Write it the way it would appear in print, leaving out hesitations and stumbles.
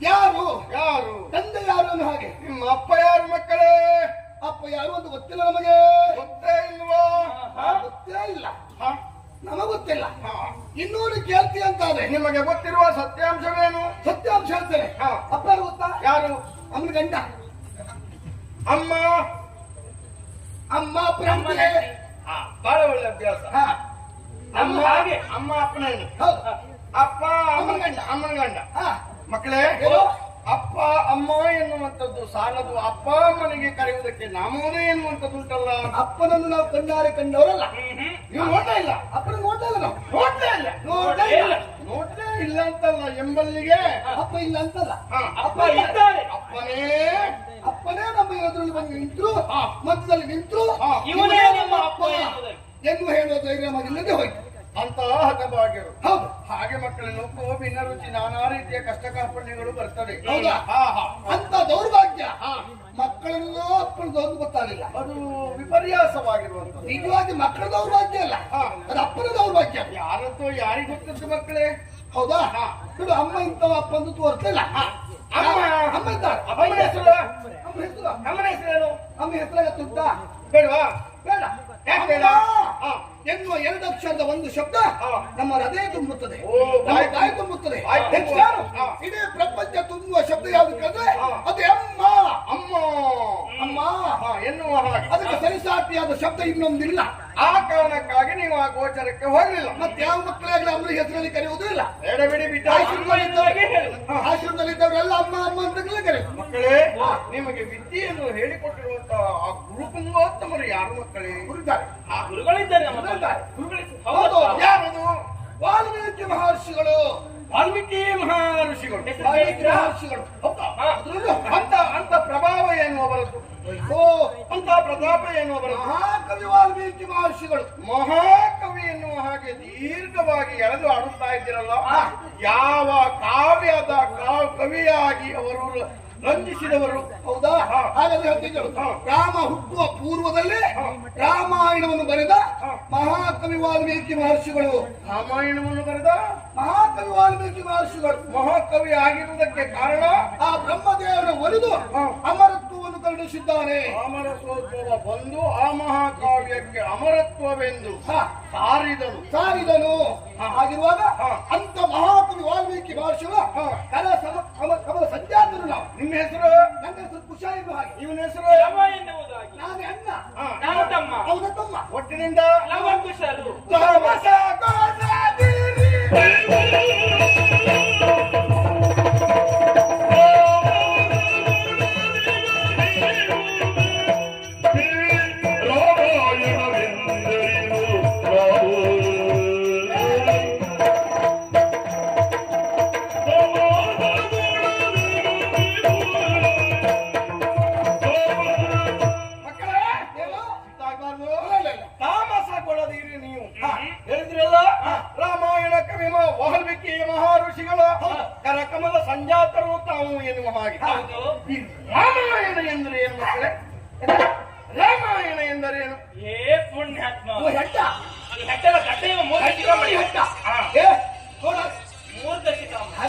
ಯಾರು ಯಾರು ತಂದೆ ಯಾರು ಅನ್ನೋ ಹಾಗೆ ನಿಮ್ಮ ಅಪ್ಪ ಯಾರು ಮಕ್ಕಳೇ? ಅಪ್ಪ ಯಾರು ಅಂತ ಗೊತ್ತಿಲ್ಲ ನಮಗೆ. ಗೊತ್ತೇ ಇಲ್ವಾ? ಗೊತ್ತೇ ಇಲ್ಲ, ನಮಗೆ ಗೊತ್ತಿಲ್ಲ. ಇನ್ನೂರು ಕೇಳ್ತಿ ಅಂತಾದ್ರೆ ನಿಮಗೆ ಗೊತ್ತಿರುವ ಸತ್ಯಾಂಶವೇನು? ಸತ್ಯಾಂಶ ಹೇಳ್ತೇನೆ. ಅಪ್ಪ ಯಾರು ಗೊತ್ತಾ? ಯಾರು? ಅಮ್ಮನ ಗಂಡ. ಅಮ್ಮ ಅಮ್ಮ ಅಪ್ಪನ ಬಹಳ ಒಳ್ಳೆ ಅಭ್ಯಾಸ. ಅಮ್ಮ ಹಾಗೆ ಅಮ್ಮ ಅಪ್ಪನೇನು, ಅಪ್ಪ ಅಮ್ಮನ ಗಂಡ. ಅಮ್ಮನ ಗಂಡ. ಮಕ್ಕಳೇ, ಅಪ್ಪ ಅಮ್ಮ ಎನ್ನುವಂಥದ್ದು ಸಾಲದು, ಅಪ್ಪ ಅಮ್ಮನಿಗೆ ಕರೆಯುವುದಕ್ಕೆ ನಾಮೋದೇ ಎನ್ನುವಂಥದ್ದು ಉಂಟಲ್ಲ. ಅಪ್ಪನನ್ನು ನಾವು ಕಣ್ಣಾರೆ ಕಂಡವರಲ್ಲ. ನೀವು ನೋಡ್ತಾ ಇಲ್ಲ? ಅಪ್ಪನ ನೋಡ್ತಾ ಇಲ್ಲ, ನಾವು ನೋಡ್ತಾ ಇಲ್ಲ. ನೋಡ್ತಾ ಇಲ್ಲ ಅಂತಲ್ಲ, ಎಂಬಲ್ಲಿಗೆ ಅಪ್ಪ ಇಲ್ಲ ಅಂತಲ್ಲ. ಅಪ್ಪ ಇದ್ದಾರೆ. ಅಪ್ಪನೇ ಅಪ್ಪನೇ ನಮ್ಮ ಎದುರಲ್ಲಿ ಬಂದು ನಿಂತರು, ಮಧ್ಯದಲ್ಲಿ ನಿಂತರು, ಇವನೇ ನಮ್ಮ ಅಪ್ಪ ಎನ್ನುವ ಹೇಳುವ ಧೈರ್ಯ ನಮಗಿಲ್ಲದೆ ಹೋಯ್ತು ಅಂತ ಹತಭಾಗ್ಯರು. ಹೌದು. ಹಾಗೆ ಮಕ್ಕಳು ಲೋಕೋ ಭಿನ್ನ ರುಚಿ, ನಾನಾ ರೀತಿಯ ಕಷ್ಟ ಕಾರ್ಪಣ್ಯಗಳು ಬರ್ತದೆ. ಹೌದಾ? ಅಂತ ದೌರ್ಭಾಗ್ಯ ಮಕ್ಕಳನ್ನು ಅಪ್ಪನ ಗೊತ್ತಾಗಲಿಲ್ಲ. ಅದು ವಿಪರ್ಯಾಸವಾಗಿರುವಂತದ್ದು. ನಿಜವಾಗಿ ಮಕ್ಕಳ ದೌರ್ಭಾಗ್ಯ ಅಲ್ಲ, ಅದು ಅಪ್ಪನ ದೌರ್ಭಾಗ್ಯ. ಯಾರತ್ತೋ ಯಾರಿಗೆ ಗೊತ್ತಿತ್ತು ಮಕ್ಕಳೇ. ಹೌದಾ? ನೋಡು, ಅಮ್ಮ ಇಂಥವ ಅಪ್ಪಂದು ತೋರಿಸ್ತಿಲ್ಲ. ಅಮ್ಮ ಇದ್ದಾರೆ. ಅಮ್ಮನ ಹೆಸರು? ಅಮ್ಮ ಹೆಸರು? ಅಮ್ಮನ ಹೆಸರೇನು? ಅಮ್ಮ ಹೆಸರಾಗ ತುಟ್ಟ ಬೇಡವಾ? ಬೇಡ. ಯಾಕೆ ಬೇಡ? ಎನ್ನುವ 2 ಅಕ್ಷರದ ಒಂದು ಶಬ್ದ ನಮ್ಮ ಹೃದಯ ತುಂಬುತ್ತದೆ, ಬಾಯಿ ತುಂಬುತ್ತದೆ. ಹೆಚ್ಚಾರು ಇಡೀ ಪ್ರಪಂಚ ತುಂಬುವ ಶಬ್ದ ಯಾವ್ದು ಕೇಳಿದ್ರೆ ಅದು ಅಮ್ಮ. ಅಮ್ಮ ಅಮ್ಮ ಎನ್ನುವ ಹಾಗೆ ಅದಕ್ಕೆ ಸರಿಸಾಟಿಯಾದ ಶಬ್ದ ಇನ್ನೊಂದಿಲ್ಲ. ಆ ಕಾರಣಕ್ಕಾಗಿ ನೀವು ಆ ಗೋಚರಕ್ಕೆ ಹೋಗಲಿಲ್ಲ. ಮತ್ತೆ ಯಾವ ಮಕ್ಕಳಾಗಲಿ ಅಮ್ಮನ ಹೆಸರಲ್ಲಿ ಕರೆಯುವುದೂ ಇಲ್ಲ. ಬೇಡ ಬಿಡಿ ಬಿಟ್ಟು ಆಶ್ರಮದಲ್ಲಿದ್ದವರೆಲ್ಲ ಅಮ್ಮ ಅಮ್ಮ ಅಂತಲೇ ಕರೆಯುವುದು. ಮಕ್ಕಳೇ, ನಿಮಗೆ ವಿದ್ಯೆಯನ್ನು ಹೇಳಿಕೊಟ್ಟಿರುವಂತ ಆ ಗುರುಪುಂಗೋತ್ತಮರು ಯಾರು ಮಕ್ಕಳೇ? ಗುರುತಾರೆ. ಆ ಗುರುಗಳಿದ್ದಾರೆ. ಹೌದು. ಯಾರದು? ವಾಲ್ಮೀಕಿ ಮಹರ್ಷಿಗಳು. ವಾಲ್ಮೀಕಿ ಮಹರ್ಷಿಗಳು. ವಾಲ್ಮೀಕಿ ಮಹರ್ಷಿಗಳು. ಅಂತ ಪ್ರಭಾವ ಏನು ಅವರದ್ದು? ಅಂತ ಪ್ರತಾಪ ಏನು ಅವರದ್ದು? ಮಹಾಕವಿ ವಾಲ್ಮೀಕಿ ಮಹರ್ಷಿಗಳು. ಮಹಾಕವಿ ಎನ್ನುವ ಹಾಗೆ ದೀರ್ಘವಾಗಿ ಎಳೆದು ಆಡುತ್ತಾ ಇದ್ದೀರಲ್ಲ. ಯಾವ ಕಾವ್ಯದ ಕವಿಯಾಗಿ ಅವರು ರಂಜಿಸಿದವರು? ಹೌದಾ? ಹಾಗಾದ್ರೆ ಹೇಳ್ತಿದ್ದರು, ರಾಮ ಹುಟ್ಟುವ ಪೂರ್ವದಲ್ಲಿ ರಾಮಾಯಣವನ್ನು ಬರೆದ ಮಹಾಕವಿ ವಾಲ್ಮೀಕಿ ಮಹರ್ಷಿಗಳು. ರಾಮಾಯಣವನ್ನು ಬರೆದ ಮಹಾಕವಿ ವಾಲ್ಮೀಕಿ ಮಹರ್ಷಿಗಳು. ಮಹಾಕವಿ ಆಗಿರುವುದಕ್ಕೆ ಕಾರಣ ಆ ಬ್ರಹ್ಮದೇವರ ಒಲಿದು ಅಮರತ್ವವನ್ನು ಕರುಣಿಸಿದ್ದಾರೆ. ಅಮರತ್ವ ಬಂದು ಆ ಮಹಾಕಾವ್ಯಕ್ಕೆ ಅಮರತ್ವವೆಂದು ಸಾರಿದನು. ಆಗಿರುವಾಗ ಅಂತ ಮಹಾಕವಿ ವಾಲ್ಮೀಕಿ ಮಹರ್ಷಿಗಳು ಕಮಲ ಸಂಜಾತರು. ನಾವು ನಿಮ್ಮ ಹೆಸರು? ನನ್ನ ಹೆಸರು ಕುಶಾಲಿ ಹಾಗೆ. ಇವನ ಹೆಸರು ರಮ ಎನ್ನುವುದಾಗಿ. ನಾನೇ ಅಣ್ಣ, ನಾನು ತಮ್ಮ. ಅವನ ತಮ್ಮ. ಒಟ್ಟಿನಿಂದ ಲವ ಕುಶಲು. ವಾಲ್ಮೀಕಿ ಮಹರ್ಷಿಗಳ ಕರಕಮಲ ಸಂಜಾತರು ತಾವು ಎನ್ನುವ ಹಾಗೆ. ರಾಮಾಯಣ ಎಂದರೆ ಏನು ಮಕ್ಕಳೇ? ರಾಮಾಯಣ ಎಂದರೇನು? ಏ ಪುಣ್ಯಾತ್ಮ. ಹೆಡ್ಡ ಹೆಡ್ಡಲ ಗಡ್ಡೆಯ ಮೂಲ